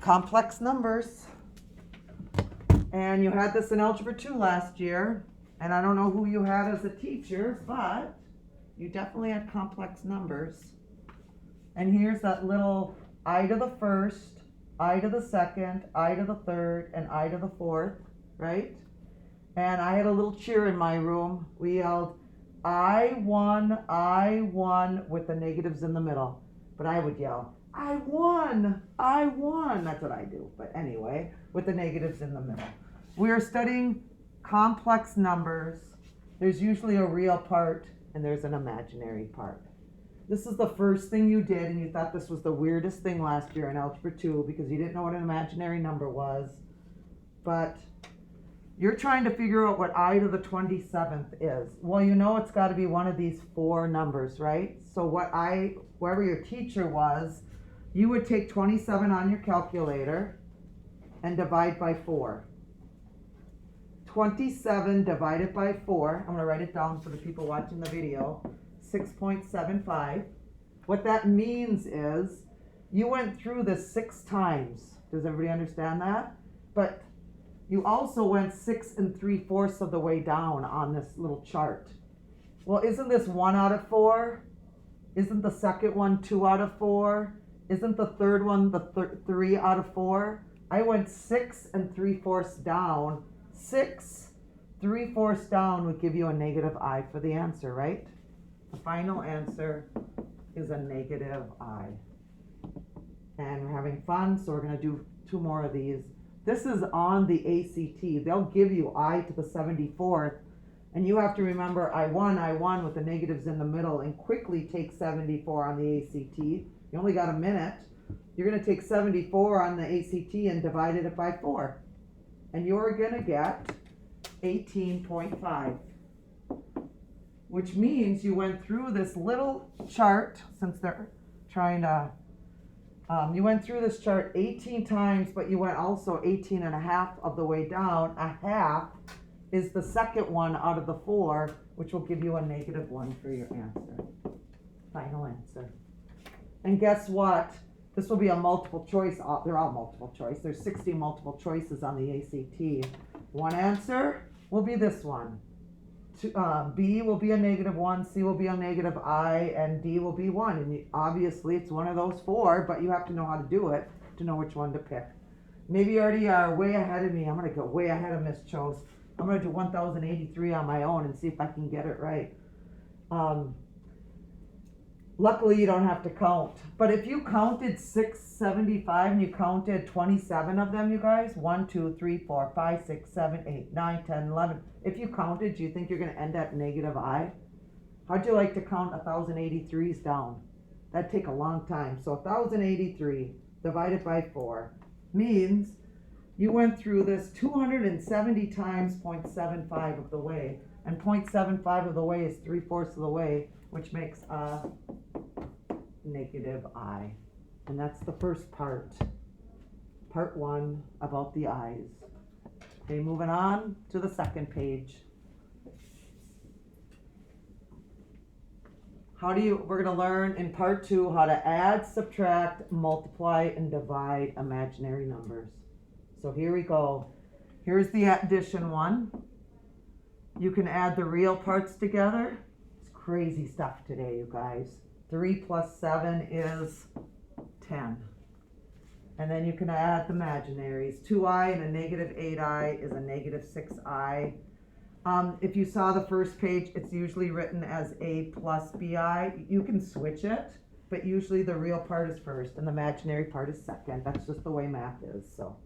complex numbers. And you had this in Algebra 2 last year, and I don't know who you had as a teacher, but you definitely had complex numbers. And here's that little I to the first, I to the second, I to the third, and I to the fourth, right? And I had a little cheer in my room. We yelled, I won, with the negatives in the middle. But I would yell, I won. That's what I do. But anyway, with the negatives in the middle. We are studying complex numbers. There's usually a real part and there's an imaginary part. This is the first thing you did, and you thought this was the weirdest thing last year in Algebra 2 because you didn't know what an imaginary number was. But you're trying to figure out what I to the 27th is. Well, you know it's got to be one of these four numbers, right? So wherever your teacher was, you would take 27 on your calculator and divide by 4. 27 divided by 4, I'm going to write it down for the people watching the video, 6.75. What that means is you went through this 6 times. Does everybody understand that? But you also went 6 3/4 of the way down on this little chart. Well, isn't this 1 out of 4? Isn't the second one 2 out of 4? Isn't the third one the 3 out of 4? I went 6 3/4 down. 6 3/4 down would give you a negative I for the answer, right? The final answer is a negative I. And we're having fun, so we're going to do 2 more of these. This is on the ACT. They'll give you I to the 74th, and you have to remember I won with the negatives in the middle, and quickly take 74 on the ACT. You only got a minute. You're going to take 74 on the ACT and divide it by 4. And you're going to get 18.5. Which means you went through this little chart, since they're trying to, you went through this chart 18 times, but you went also 18 and a half of the way down. A half is the second one out of the 4, which will give you a negative 1 for your answer. Final answer. And guess what? This will be a multiple choice. They're all multiple choice. There's 60 multiple choices on the ACT. One answer will be this one. B will be a negative 1, C will be a negative I, and D will be 1. And obviously it's one of those 4, but you have to know how to do it to know which one to pick. Maybe you already are way ahead of me. I'm going to go way ahead of Miss Chose. I'm going to do 1083 on my own and see if I can get it right. Luckily, you don't have to count. But if you counted 675 and you counted 27 of them, you guys, 1, 2, 3, 4, 5, 6, 7, 8, 9, 10, 11. If you counted, do you think you're going to end at negative I? How'd you like to count 1083s down? That'd take a long time. So 1083 divided by 4 means you went through this 270 times 0.75 of the way. And 0.75 of the way is 3/4 of the way, which makes a negative I. And that's the first part. Part 1 about the I's. Okay, moving on to the second page. We're going to learn in part 2 how to add, subtract, multiply, and divide imaginary numbers. So here we go. Here's the addition one. You can add the real parts together. It's crazy stuff today, you guys. 3 plus 7 is 10. And then you can add the imaginaries. 2i and a negative 8i is a negative 6i. If you saw the first page, it's usually written as a plus bi. You can switch it, but usually the real part is first and the imaginary part is second. That's just the way math is. So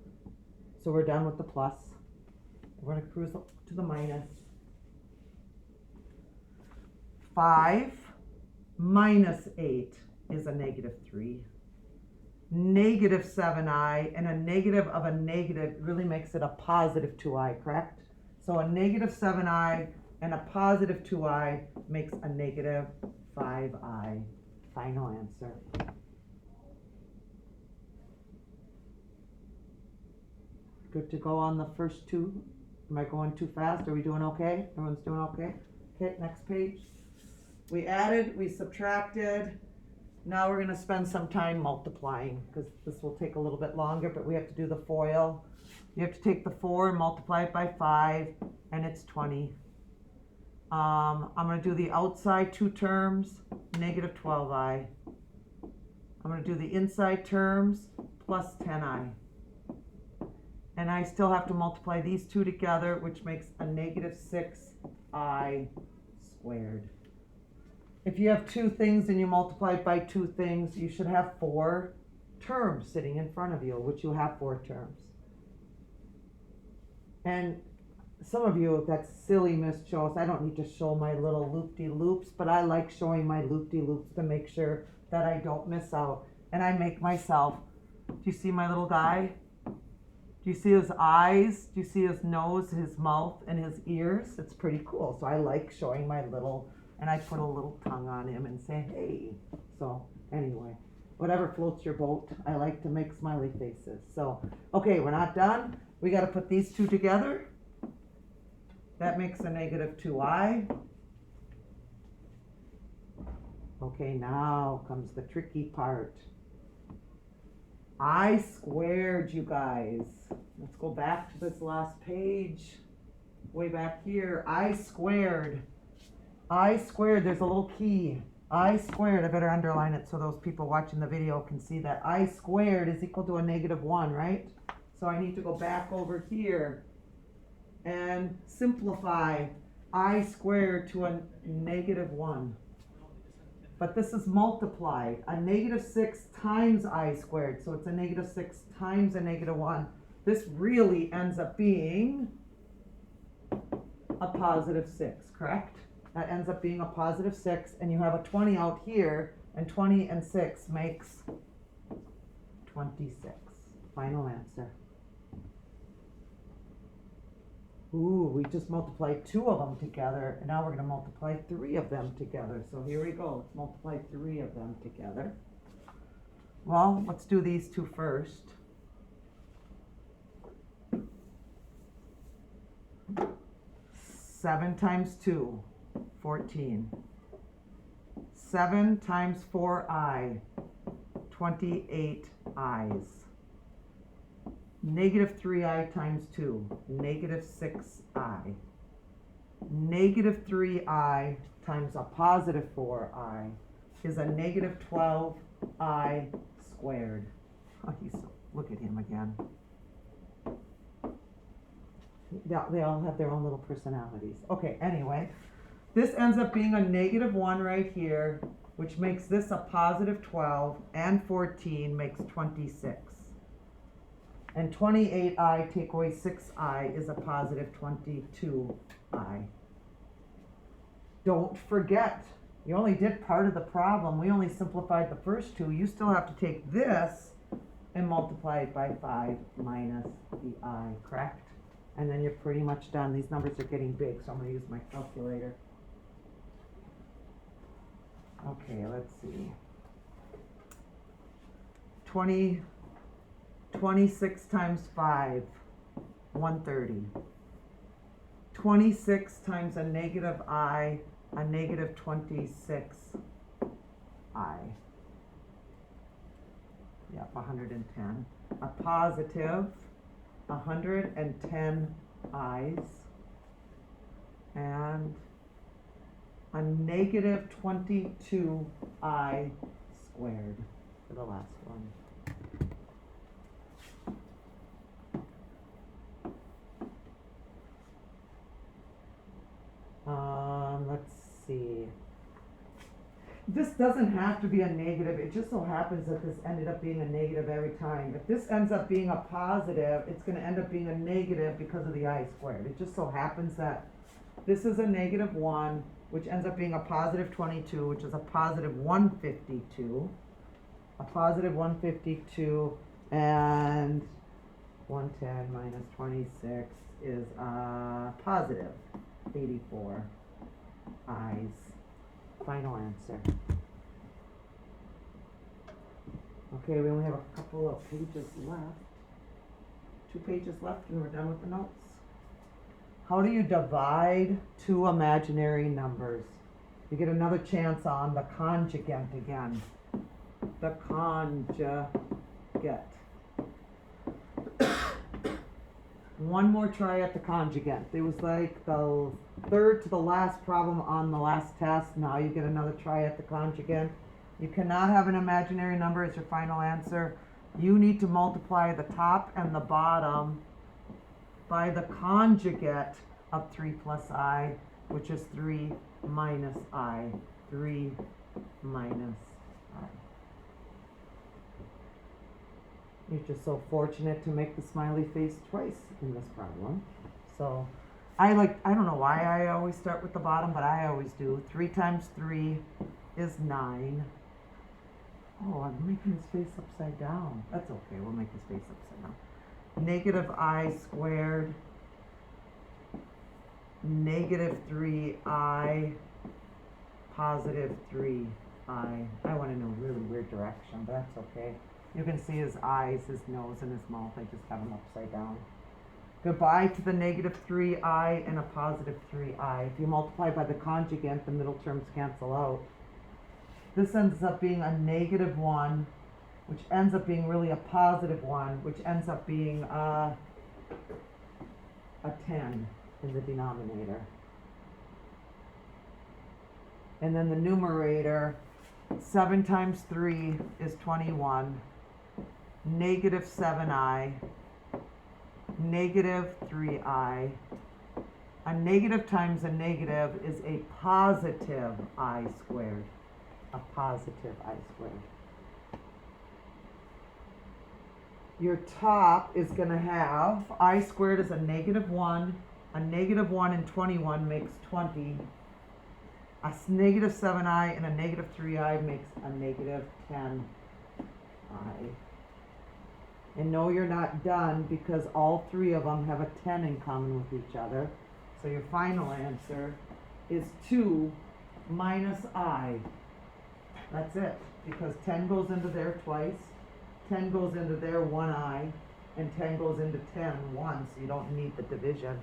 we're done with the plus. We're going to cruise to the minus. 5 minus 8 is a negative 3. Negative 7i, and a negative of a negative really makes it a positive 2i, correct? So a negative 7i and a positive 2i makes a negative 5i. Final answer. Good to go on the first 2. Am I going too fast? Are we doing okay? Everyone's doing okay? Okay, next page. We added, we subtracted, Now we're gonna spend some time multiplying, because this will take a little bit longer, but we have to do the FOIL. You have to take the 4 and multiply it by 5, and it's 20. I'm gonna do the outside two terms, negative 12i. I'm gonna do the inside terms, plus 10i. And I still have to multiply these two together, which makes a negative 6i squared. If you have two things and you multiply it by two things, you should have 4 terms sitting in front of you, which you have 4 terms. And some of you, that's silly, Miss Jones. I don't need to show my little loop-de-loops, but I like showing my loop-de-loops to make sure that I don't miss out. And I make myself. Do you see my little guy? Do you see his eyes? Do you see his nose, his mouth, and his ears? It's pretty cool. So I like showing my little, and I put a little tongue on him and say, hey. So anyway, whatever floats your boat, I like to make smiley faces. So, okay, we're not done. We got to put these two together. That makes a negative 2i. Okay, now comes the tricky part. I squared, you guys. Let's go back to this last page. Way back here. I squared. I squared, there's a little key. I squared, I better underline it so those people watching the video can see that. I squared is equal to a negative 1, right? So I need to go back over here and simplify I squared to a negative 1. But this is multiplied. A negative 6 times I squared. So it's a negative 6 times a negative 1. This really ends up being a positive 6, correct? That ends up being a positive 6. And you have a 20 out here. And 20 and 6 makes 26. Final answer. Ooh, we just multiplied 2 of them together, and now we're going to multiply 3 of them together. So here we go. Let's multiply 3 of them together. Well, let's do these two first. Seven times 2, 14. 7 times 4i, 28 i's. Negative 3i times 2, negative 6i. Negative 3i times a positive 4i is a negative 12i squared. Oh, look at him again. They all have their own little personalities. Okay, anyway, this ends up being a negative 1 right here, which makes this a positive 12, and 14 makes 26. And 28i take away 6i is a positive 22i. Don't forget, you only did part of the problem. We only simplified the first two. You still have to take this and multiply it by 5 minus the I, correct? And then you're pretty much done. These numbers are getting big, so I'm going to use my calculator. Okay, let's see. 26 times 5, 130. 26 times a negative I, a negative 26I. Yep, 110. A positive 110 I's. And a negative 22I squared for the last one. Let's see. This doesn't have to be a negative. It just so happens that this ended up being a negative every time. If this ends up being a positive, it's going to end up being a negative because of the I squared. It just so happens that this is a negative 1, which ends up being a positive 22, which is a positive 152. A positive 152, and 110 minus 26 is a positive 84 I's. Final answer. Okay, we only have a couple of pages left. 2 pages left and we're done with the notes. How do you divide 2 imaginary numbers? You get another chance on the conjugate again. the conjugate. One more try at the conjugate. It was like the third to the last problem on the last test. Now you get another try at the conjugate. You cannot have an imaginary number as your final answer. You need to multiply the top and the bottom by the conjugate of 3 plus I, which is 3 minus I. 3 minus I. You're just so fortunate to make the smiley face twice in this problem. So I don't know why I always start with the bottom, but I always do. 3 times 3 is 9. Oh, I'm making his face upside down. That's okay, we'll make his face upside down. Negative I squared, negative 3I, positive 3I. I went in a really weird direction, but that's okay. You can see his eyes, his nose, and his mouth. I just have him upside down. Goodbye to the negative 3I and a positive 3I. If you multiply by the conjugate, the middle terms cancel out. This ends up being a negative 1, which ends up being really a positive 1, which ends up being a 10 in the denominator. And then the numerator, 7 times 3 is 21. Negative 7I, negative 3I. A negative times a negative is a positive I squared. A positive I squared. Your top is going to have I squared is a negative 1. A negative 1 and 21 makes 20. A negative 7I and a negative 3I makes a negative 10I. And no, you're not done because all three of them have a 10 in common with each other. So your final answer is 2 minus I. That's it, because 10 goes into there twice, 10 goes into there 1I, and 10 goes into 10 once, so you don't need the division.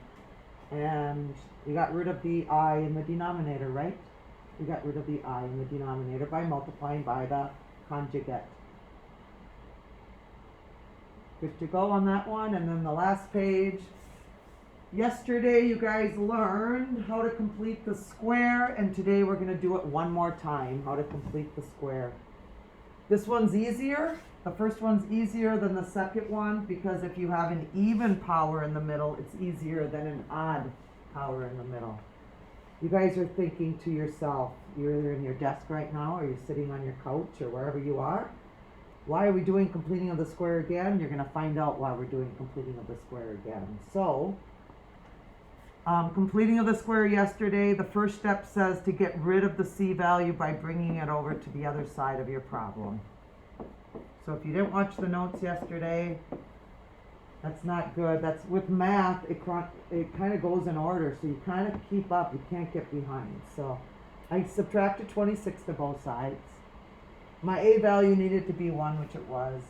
And you got rid of the I in the denominator, right? You got rid of the I in the denominator by multiplying by the conjugate. Good to go on that one. And then the last page. Yesterday you guys learned how to complete the square, and today we're going to do it one more time, how to complete the square. This one's easier. The first one's easier than the second one because if you have an even power in the middle, it's easier than an odd power in the middle. You guys are thinking to yourself, you're either in your desk right now or you're sitting on your couch or wherever you are. Why are we doing completing of the square again? You're going to find out why we're doing completing of the square again. So, completing of the square yesterday, the first step says to get rid of the C value by bringing it over to the other side of your problem. So if you didn't watch the notes yesterday, that's not good. That's with math, it kind of goes in order, so you kind of keep up. You can't get behind. So I subtracted 26 to both sides. My A value needed to be 1, which it was.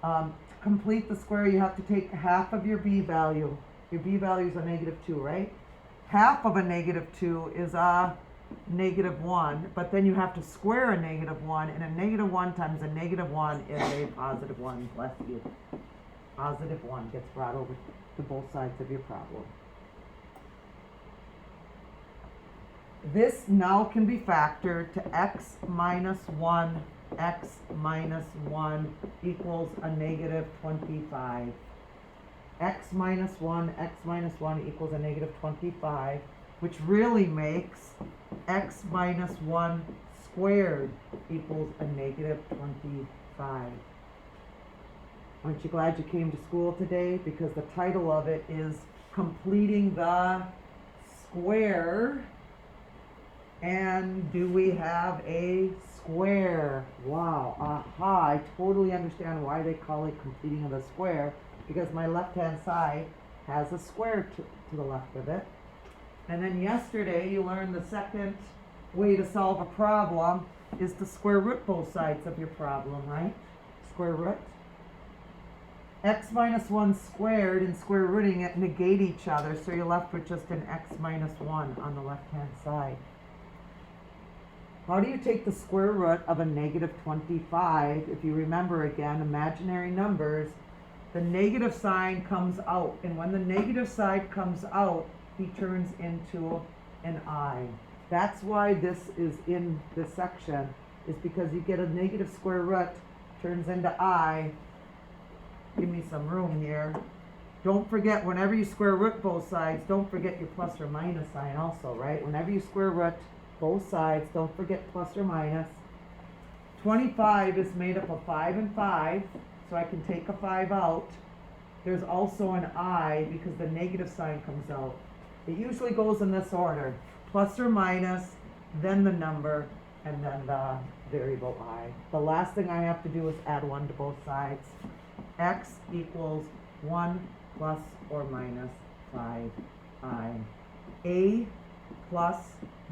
To complete the square, you have to take half of your B value. Your B value is a negative 2, right? Half of a negative 2 is a negative 1, but then you have to square a negative 1, and a negative 1 times a negative 1 is a positive 1. Bless you. Positive 1 gets brought over to both sides of your problem. This now can be factored to x minus 1 equals a negative 25. X minus 1 equals a negative 25, which really makes x minus 1 squared equals a negative 25. Aren't you glad you came to school today? Because the title of it is Completing the Square. And do we have a square? Wow, aha, I totally understand why they call it completing of the square, because my left-hand side has a square to the left of it. And then yesterday you learned the second way to solve a problem is to square root both sides of your problem, right? Square root. X minus 1 squared and square rooting it negate each other, so you're left with just an x minus 1 on the left-hand side. How do you take the square root of a negative 25? If you remember again, imaginary numbers, the negative sign comes out. And when the negative side comes out, he turns into an I. That's why this is in this section, is because you get a negative square root, turns into I. Give me some room here. Don't forget, whenever you square root both sides, don't forget your plus or minus sign also, right? Whenever you square root both sides, don't forget plus or minus. 25 is made up of 5 and 5, so I can take a 5 out. There's also an I because the negative sign comes out. It usually goes in this order: plus or minus, then the number, and then the variable I. The last thing I have to do is add 1 to both sides. X equals 1 plus or minus 5i. A plus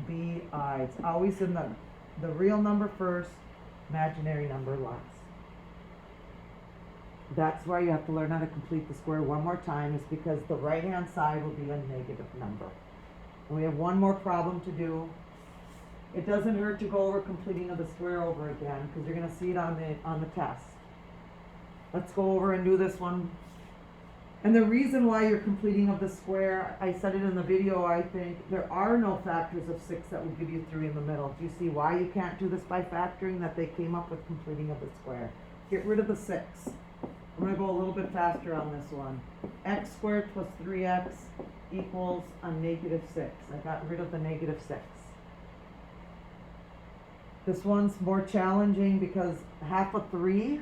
bi. It's always in the real number first, imaginary number last. That's why you have to learn how to complete the square one more time, is because the right hand side will be a negative number. And we have one more problem to do. It doesn't hurt to go over completing of the square over again, because you're going to see it on the test. Let's go over and do this one. And the reason why you're completing of the square, I said it in the video, I think, there are no factors of 6 that will give you 3 in the middle. Do you see why you can't do this by factoring? That they came up with completing of the square. Get rid of the 6. I'm going to go a little bit faster on this one. X squared plus 3x equals a negative 6. I got rid of the negative 6. This one's more challenging because half of 3,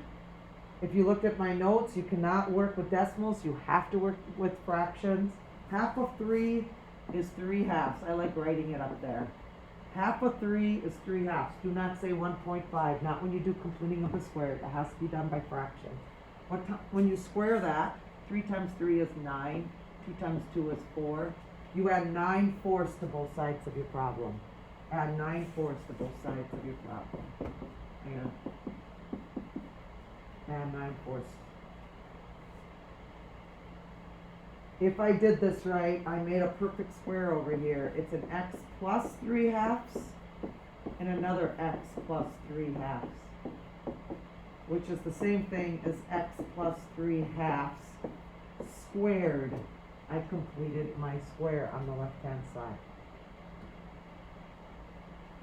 if you looked at my notes, you cannot work with decimals, you have to work with fractions. Half of 3 is 3 halves. I like writing it up there. Half of 3 is 3 halves. Do not say 1.5, not when you do completing of the square. It has to be done by fractions. When you square that, 3 times 3 is 9, 2 times 2 is 4. You add 9/4 to both sides of your problem. Add 9/4 to both sides of your problem. And add 9/4. If I did this right, I made a perfect square over here. It's an x plus 3 halves and another x plus 3 halves, which is the same thing as x plus 3 halves squared. I completed my square on the left-hand side.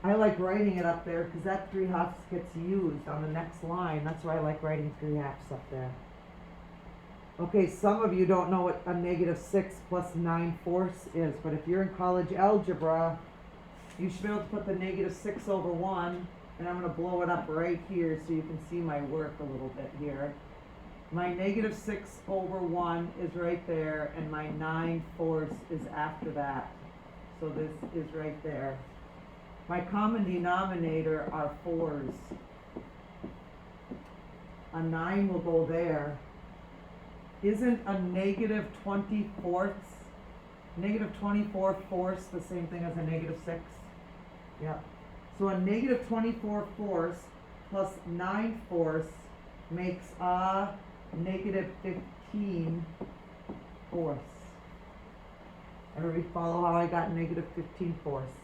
I like writing it up there because that 3 halves gets used on the next line. That's why I like writing 3 halves up there. Okay, some of you don't know what a negative 6 plus 9/4 is, but if you're in college algebra, you should be able to put the negative 6 over 1, and I'm going to blow it up right here so you can see my work a little bit here. My negative 6 over 1 is right there, and my 9/4 is after that. So this is right there. My common denominator are 4s. A 9 will go there. Isn't a negative 24 fourths the same thing as a negative 6? Yeah. So a negative 24 plus 9/4 makes a negative 15 fourths. Everybody follow how I got negative 15 fourths?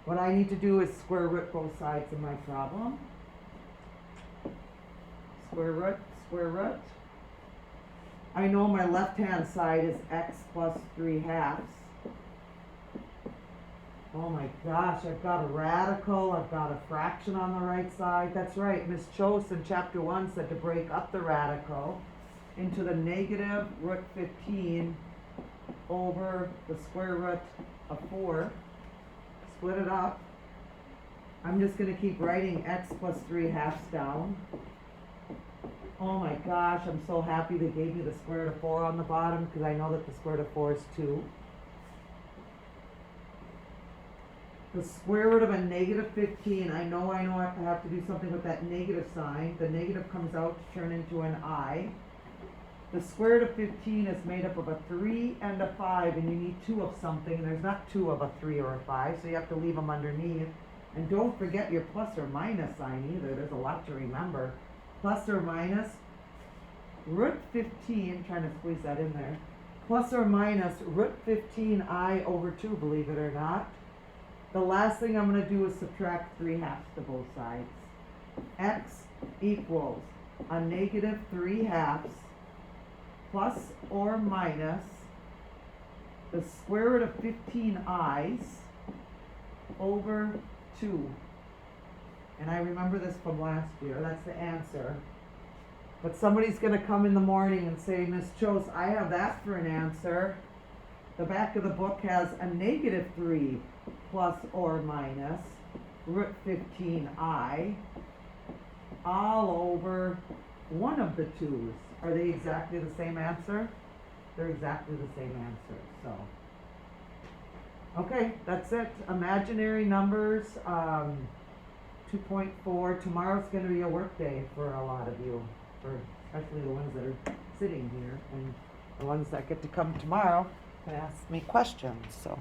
What I need to do is square root both sides of my problem. Square root, square root. I know my left-hand side is x plus 3 halves. Oh my gosh, I've got a radical, I've got a fraction on the right side. That's right, Miss Chose in chapter 1 said to break up the radical into the negative root 15 over the square root of 4. Split it up. I'm just going to keep writing x plus 3 halves down. Oh my gosh, I'm so happy they gave me the square root of 4 on the bottom because I know that the square root of 4 is 2. The square root of a negative 15, I know I have to do something with that negative sign. The negative comes out to turn into an I. The square root of 15 is made up of a 3 and a 5, and you need 2 of something, and there's not 2 of a 3 or a 5, so you have to leave them underneath. And don't forget your plus or minus sign either. There's a lot to remember. Plus or minus, root 15, trying to squeeze that in there, plus or minus root 15 I over 2, believe it or not. The last thing I'm gonna do is subtract 3/2 to both sides. X equals a negative 3/2 plus or minus the square root of 15 i's over 2. And I remember this from last year, that's the answer. But somebody's gonna come in the morning and say, Miss Chose, I have that for an answer. The back of the book has a negative 3 plus or minus root 15i all over one of the 2's. Are they exactly the same answer? They're exactly the same answer, so. Okay, that's it. Imaginary numbers, 2.4. Tomorrow's gonna be a work day for a lot of you, especially the ones that are sitting here, and the ones that get to come tomorrow and ask me questions, so.